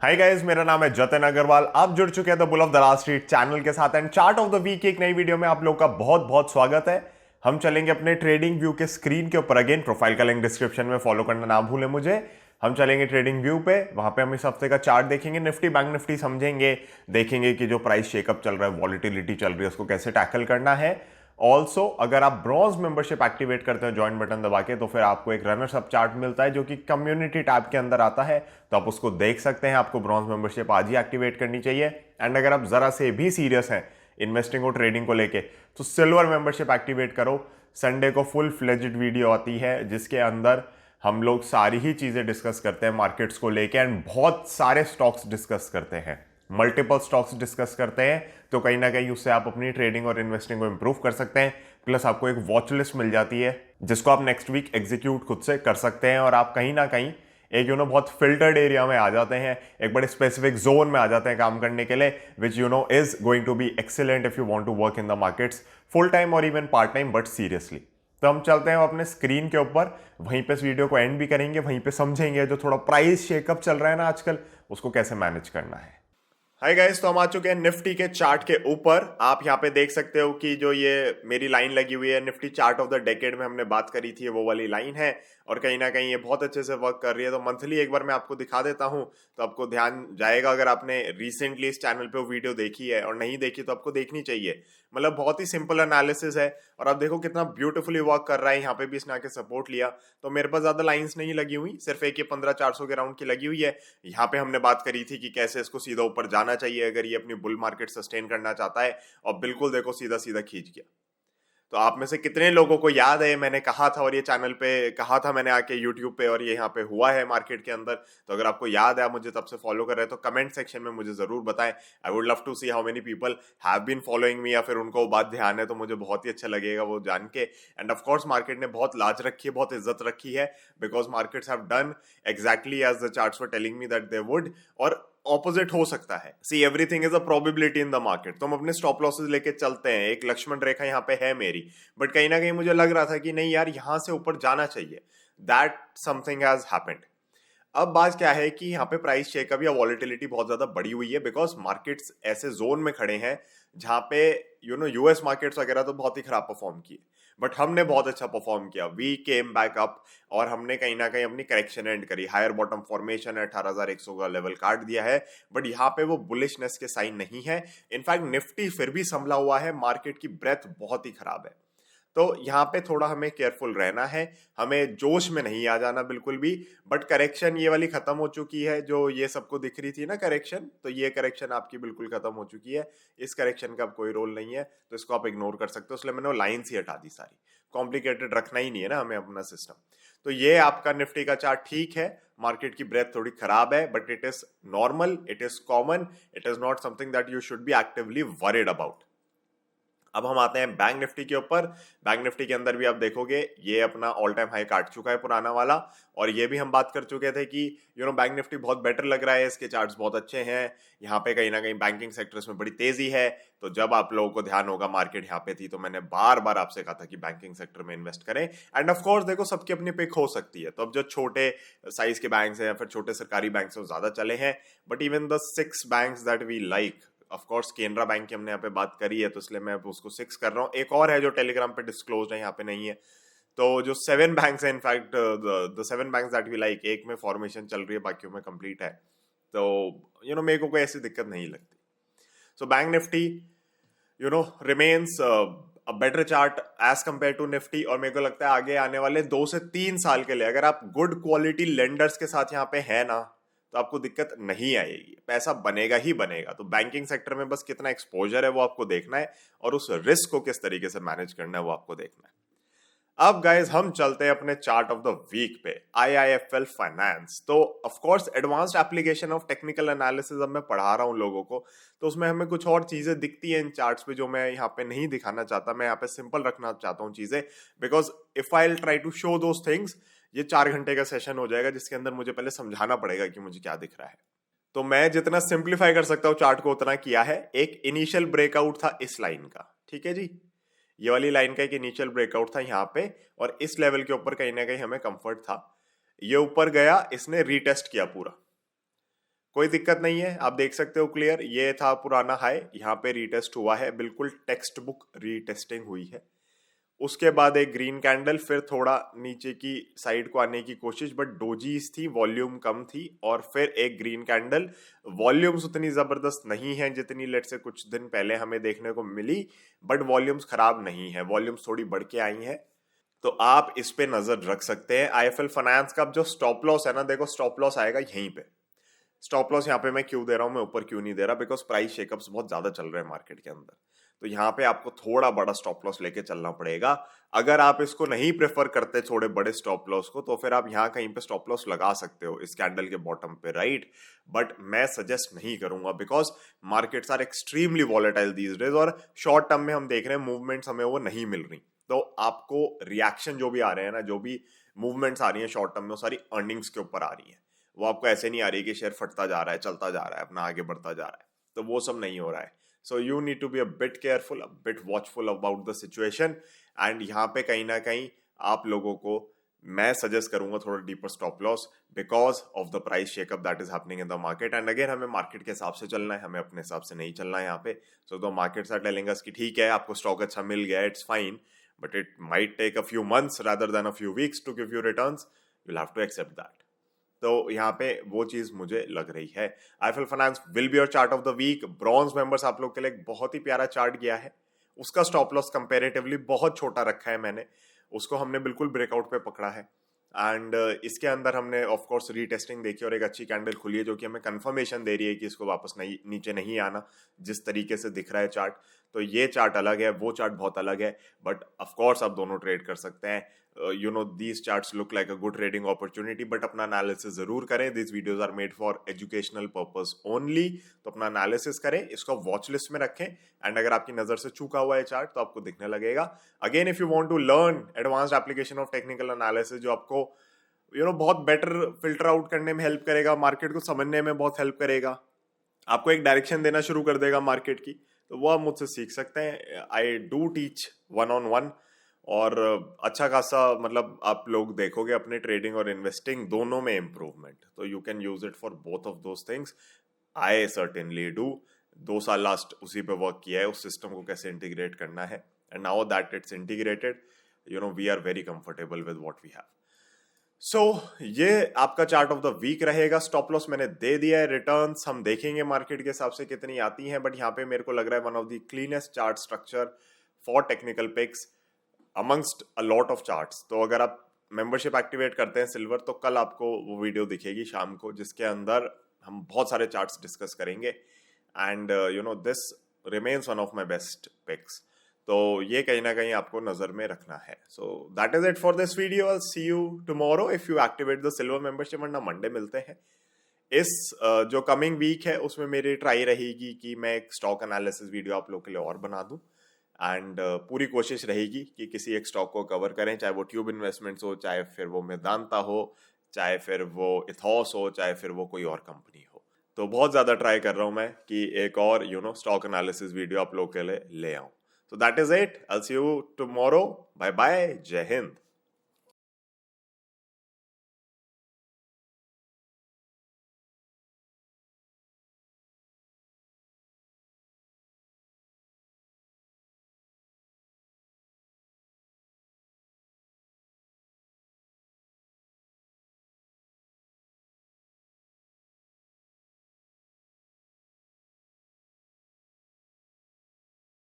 Hi guys, मेरा नाम है जतिन अग्रवाल। आप जुड़ चुके हैं the bull of the last street channel के साथ and chart of the week की एक नई वीडियो में आप लोग का बहुत बहुत स्वागत है। हम चलेंगे अपने ट्रेडिंग व्यू के स्क्रीन के ऊपर। अगेन प्रोफाइल का लिंक डिस्क्रिप्शन में, फॉलो करना ना भूलें मुझे। हम चलेंगे ट्रेडिंग व्यू पे, वहां पे हम इस हफ्ते का चार्ट देखेंगे, निफ्टी बैंक निफ्टी समझेंगे, देखेंगे कि जो प्राइस शेकअप चल रहा है, वॉलिटिलिटी चल रही है, उसको कैसे टैकल करना है। ऑल्सो अगर आप ब्रॉन्ज मेंबरशिप एक्टिवेट करते हो ज्वाइन बटन दबा के, तो फिर आपको एक रनर्स अप चार्ट मिलता है जो कि कम्युनिटी टैब के अंदर आता है, तो आप उसको देख सकते हैं। आपको ब्रॉन्ज मेंबरशिप आज ही एक्टिवेट करनी चाहिए। एंड अगर आप जरा से भी सीरियस हैं इन्वेस्टिंग और ट्रेडिंग को लेके, तो सिल्वर मेंबरशिप एक्टिवेट करो। संडे को फुल फ्लेज्ड वीडियो आती है जिसके अंदर हम लोग सारी ही चीजें डिस्कस करते हैं मार्केट्स को लेके, एंड बहुत सारे स्टॉक्स डिस्कस करते हैं, मल्टीपल स्टॉक्स डिस्कस करते हैं। तो कहीं ना कहीं उससे आप अपनी ट्रेडिंग और इन्वेस्टिंग को इंप्रूव कर सकते हैं। प्लस आपको एक वॉच लिस्ट मिल जाती है जिसको आप नेक्स्ट वीक एग्जीक्यूट खुद से कर सकते हैं, और आप कहीं ना कहीं एक बहुत फिल्टर्ड एरिया में आ जाते हैं, एक बड़े स्पेसिफिक जोन में आ जाते हैं काम करने के लिए, which is going to be excellent if you want to work in the markets full time और even part time, but seriously. तो हम चलते हैं अपने स्क्रीन के ऊपर, वहीं पे इस वीडियो को एंड भी करेंगे, वहीं पे समझेंगे जो थोड़ा प्राइस शेकअप चल रहा है ना आजकल, उसको कैसे मैनेज करना है। हाय गाइस, तो हम आ चुके हैं निफ्टी के चार्ट के ऊपर। आप यहाँ पे देख सकते हो कि जो ये मेरी लाइन लगी हुई है, Nifty chart of the decade में हमने बात करी थी, वो वाली लाइन है, और कहीं ना कहीं ये बहुत अच्छे से वर्क कर रही है। तो मंथली एक बार मैं आपको दिखा देता हूँ, तो आपको ध्यान जाएगा। अगर आपने रिसेंटली इस चैनल पे वो वीडियो देखी है और नहीं देखी तो आपको देखनी चाहिए। मतलब बहुत ही सिंपल एनालिसिस है, और आप देखो कितना ब्यूटीफुली वर्क कर रहा है। यहाँ पे भी इसने आके सपोर्ट लिया, तो मेरे पास ज्यादा लाइंस नहीं लगी हुई, सिर्फ एक ये 15,400 के राउंड की लगी हुई है। यहाँ पे हमने बात करी थी कि कैसे इसको सीधा ऊपर जाना चाहिए अगर ये अपनी बुल मार्केट सस्टेन करना चाहता है, और बिल्कुल देखो सीधा सीधा खींच गया। तो आप में से कितने लोगों को याद है, मैंने कहा था, और ये चैनल पे कहा था मैंने आके यूट्यूब पे, और ये यहाँ पे हुआ है मार्केट के अंदर। तो अगर आपको याद है, आप मुझे तब से फॉलो कर रहे हैं, तो कमेंट सेक्शन में मुझे जरूर बताएं। I would love to see how many people have been following me, या फिर उनको वो बात ध्यान है, तो मुझे बहुत ही अच्छा लगेगा वो जान के। एंड ऑफ कोर्स मार्केट ने बहुत लाज रखी है, बहुत इज्जत रखी है, because markets have done exactly as the charts were telling me that they would, और ऑपोजिट हो सकता है। See everything is a probability in the market. तो हम अपने स्टॉप लॉसेस लेके चलते हैं। एक लक्ष्मण रेखा यहाँ पे है मेरी, बट कहीं ना कहीं मुझे लग रहा था कि नहीं यार, यहां से ऊपर जाना चाहिए। That something has happened. अब बात क्या है कि यहाँ पे प्राइस चेकअप या वॉलिटिलिटी बहुत ज्यादा बढ़ी हुई है, बिकॉज मार्केट्स ऐसे जोन में खड़े हैं जहां पे यूएस मार्केट्स वगैरह तो बहुत ही खराब परफॉर्म किए, बट हमने बहुत अच्छा परफॉर्म किया। वी केम बैक अप, और हमने कहीं ना कहीं अपनी करेक्शन एंड करी। हायर बॉटम फॉर्मेशन है, 18,100 का लेवल काट दिया है, बट यहाँ पे वो बुलिशनेस के साइन नहीं है। इनफैक्ट निफ्टी फिर भी संभला हुआ है, मार्केट की ब्रेथ बहुत ही खराब है। तो यहाँ पे थोड़ा हमें केयरफुल रहना है, हमें जोश में नहीं आ जाना बिल्कुल भी। बट करेक्शन ये वाली खत्म हो चुकी है, जो ये सबको दिख रही थी ना करेक्शन, तो ये करेक्शन आपकी बिल्कुल खत्म हो चुकी है। इस करेक्शन का अब कोई रोल नहीं है, तो इसको आप इग्नोर कर सकते हो। इसलिए मैंने वो लाइन्स ही हटा दी सारी। कॉम्प्लिकेटेड रखना ही नहीं है ना हमें अपना सिस्टम। तो ये आपका निफ्टी का चार्ट ठीक है। मार्केट की ब्रेथ थोड़ी खराब है, but it is normal, it is common, it is not something that you should be actively worried about. अब हम आते हैं बैंक निफ्टी के ऊपर। बैंक निफ्टी के अंदर भी आप देखोगे ये अपना ऑल टाइम हाई काट चुका है पुराना वाला, और ये भी हम बात कर चुके थे कि बैंक निफ्टी बहुत बेटर लग रहा है, इसके चार्ट्स बहुत अच्छे हैं। यहाँ पे कहीं ना कहीं बैंकिंग सेक्टर्स में बड़ी तेजी है। तो जब आप लोगों को ध्यान होगा मार्केट यहाँ पे थी, तो मैंने बार बार आपसे कहा था कि बैंकिंग सेक्टर में इन्वेस्ट करें। एंड ऑफ कोर्स देखो, सबकी अपनी पिक हो सकती है। तो अब जो छोटे साइज के बैंक्स हैं या फिर छोटे सरकारी बैंक्स हैं वो ज्यादा चले हैं, but even the 6 banks that we like, of course Canara bank की हमने यहाँ पे बात करी है, तो इसलिए मैं उसको 6 कर रहा हूँ। एक और है जो टेलीग्राम पे डिस्क्लोज है, यहाँ पे नहीं है। तो जो 7 बैंक्स हैं, in fact the 7 banks that we like, एक में फॉर्मेशन चल रही है, बाकियों में कंप्लीट है। तो मेरे को कोई ऐसी दिक्कत नहीं लगती। So bank Nifty remains a better chart as compare to Nifty, और मेरे को लगता है आगे आने वाले 2 से 3 साल के लिए अगर आप गुड क्वालिटी लेंडर्स के साथ यहाँ पे है ना, तो आपको दिक्कत नहीं आएगी, पैसा बनेगा ही बनेगा। तो बैंकिंग सेक्टर में बस कितना एक्सपोजर है वो आपको देखना है, और उस रिस्क को किस तरीके से मैनेज करना है वो आपको देखना है। अब गाइस हम चलते हैं अपने चार्ट ऑफ द वीक पे, आईआईएफएल फाइनेंस। तो of course advanced application of technical analysis अब मैं पढ़ा रहा हूं लोगों को, तो उसमें हमें कुछ और चीजें दिखती हैं इन चार्ट्स पे जो मैं यहाँ पे नहीं दिखाना चाहता। मैं यहाँ पे सिंपल रखना चाहता हूँ चीजें, because if I will try to show those things, ये 4 घंटे का सेशन हो जाएगा जिसके अंदर मुझे पहले समझाना पड़ेगा कि मुझे क्या दिख रहा है। तो मैं जितना सिंप्लीफाई कर सकता हूँ चार्ट को उतना किया है। एक इनिशियल ब्रेकआउट था इस लाइन का, ठीक है जी, ये वाली लाइन का एक इनिशियल ब्रेकआउट था यहाँ पे, और इस लेवल के ऊपर कहीं ना कहीं हमें कंफर्ट था। ये ऊपर गया, इसने रीटेस्ट किया पूरा, कोई दिक्कत नहीं है, आप देख सकते हो क्लियर, ये था पुराना हाई, यहाँ पे रीटेस्ट हुआ है, बिल्कुल टेक्स्ट बुक रीटेस्टिंग हुई है। उसके बाद एक ग्रीन कैंडल, फिर थोड़ा नीचे की साइड को आने की कोशिश, बट डोजीज थी, वॉल्यूम कम थी, और फिर एक ग्रीन कैंडल। वॉल्यूम्स उतनी जबरदस्त नहीं है जितनी लेट से कुछ दिन पहले हमें देखने को मिली, बट वॉल्यूम्स खराब नहीं है, वॉल्यूम्स थोड़ी बढ़ के आई हैं, तो आप इस पे नजर रख सकते हैं। आईएफएल फाइनेंस का जो स्टॉप लॉस है ना, देखो स्टॉप लॉस आएगा यहीं पे। स्टॉप लॉस यहाँ पे मैं क्यों दे रहा हूं, मैं ऊपर क्यों नहीं दे रहा, बिकॉज प्राइस शेकअप्स बहुत ज्यादा चल रहे हैं मार्केट के अंदर, तो यहाँ पे आपको थोड़ा बड़ा स्टॉप लॉस लेके चलना पड़ेगा। अगर आप इसको नहीं प्रेफर करते थोड़े बड़े स्टॉप लॉस को, तो फिर आप यहाँ कहीं पे स्टॉप लॉस लगा सकते हो इस कैंडल के बॉटम पे, राइट। बट मैं सजेस्ट नहीं करूंगा, because markets are extremely volatile these days, और शॉर्ट टर्म में हम देख रहे हैं मूवमेंट्स हमें वो नहीं मिल रही। तो आपको रिएक्शन जो भी आ रहे हैं ना, जो भी मूवमेंट्स आ रही है शॉर्ट टर्म में, वो सारी अर्निंग्स के ऊपर आ रही है। वो आपको ऐसे नहीं आ रही है कि शेयर फटता जा रहा है, चलता जा रहा है, अपना आगे बढ़ता जा रहा है, तो वो सब नहीं हो रहा है। So you need to be a bit careful, a bit watchful about the situation, and यहाँ पे कहीं ना कहीं आप लोगों को मैं सजेस्ट करूंगा थोड़ा deeper stop loss, because of the price shake up that is happening in the market. And again हमें मार्केट के हिसाब से चलना है, हमें अपने हिसाब से नहीं चलना है यहाँ पे। So the markets are telling us कि ठीक है, आपको स्टॉक अच्छा मिल गया, it's fine, but it might take a few months rather than a few weeks to give you returns, you will have to accept that. तो यहाँ पे वो चीज मुझे लग रही है। IFL finance will be your chart of the week. Bronze members आप लोग के लिए एक बहुत ही प्यारा चार्ट गया है, उसका स्टॉप लॉस कंपैरेटिवली बहुत छोटा रखा है मैंने, उसको हमने बिल्कुल ब्रेकआउट पे पकड़ा है। एंड इसके अंदर हमने ऑफ कोर्स रीटेस्टिंग देखी और एक अच्छी कैंडल खुली है जो कि हमें कंफर्मेशन दे रही है कि इसको वापस नहीं, नीचे नहीं आना, जिस तरीके से दिख रहा है चार्ट। तो ये चार्ट अलग है, वो चार्ट बहुत अलग है, बट ऑफ कोर्स आप दोनों ट्रेड कर सकते हैं। You know these charts look like a good trading opportunity, but अपना एनालिसिस जरूर करें। This videos are made for educational purpose only, तो अपना एनालिसिस करें, इसको वॉच लिस्ट में रखें, एंड अगर आपकी नजर से चूका हुआ है चार्ट तो आपको दिखने लगेगा। Again if you want to learn advanced application of technical analysis, जो आपको बहुत बेटर फिल्टर आउट करने में हेल्प करेगा, मार्केट को समझने में बहुत हेल्प करेगा, आपको एक डायरेक्शन देना शुरू कर देगा मार्केट की, तो वो आप मुझसे सीख सकते हैं। आई डू टीच 1-on-1, और अच्छा खासा मतलब आप लोग देखोगे अपने ट्रेडिंग और इन्वेस्टिंग दोनों में इम्प्रूवमेंट, तो you can use it for both of those things. I certainly do. 2 साल लास्ट उसी पे वर्क किया है, उस सिस्टम को कैसे इंटीग्रेट करना है, and now that it's integrated, we are very comfortable with what we have. So ये आपका चार्ट ऑफ द वीक रहेगा। स्टॉप लॉस मैंने दे दिया है, रिटर्न्स हम देखेंगे मार्केट के हिसाब से कितनी आती हैं, बट यहाँ पे मेरे को लग रहा है one of the cleanest chart structure for technical picks amongst a lot of charts. तो अगर आप मेंबरशिप एक्टिवेट करते हैं सिल्वर, तो कल आपको वो वीडियो दिखेगी शाम को, जिसके अंदर हम बहुत सारे चार्ट्स डिस्कस करेंगे, and this remains one of my best picks. तो ये कहीं ना कहीं आपको नजर में रखना है। So that is it for this video. I see you tomorrow if you activate the silver membership, वरना मंडे मिलते हैं। इस जो कमिंग वीक है उसमें मेरी ट्राई रहेगी कि मैं एक स्टॉक एनालिसिस वीडियो आप लोगों के लिए और बना दूं, एंड पूरी कोशिश रहेगी कि किसी एक स्टॉक को कवर करें, चाहे वो ट्यूब इन्वेस्टमेंट्स हो, चाहे फिर वो मेदांता हो, चाहे फिर वो इथॉस हो, चाहे फिर वो कोई और कंपनी हो। तो बहुत ज्यादा ट्राई कर रहा हूं मैं कि एक और स्टॉक एनालिसिस वीडियो आप लोगों के लिए ले आऊं। So that is it. I'll see you tomorrow. Bye bye. Jai Hind.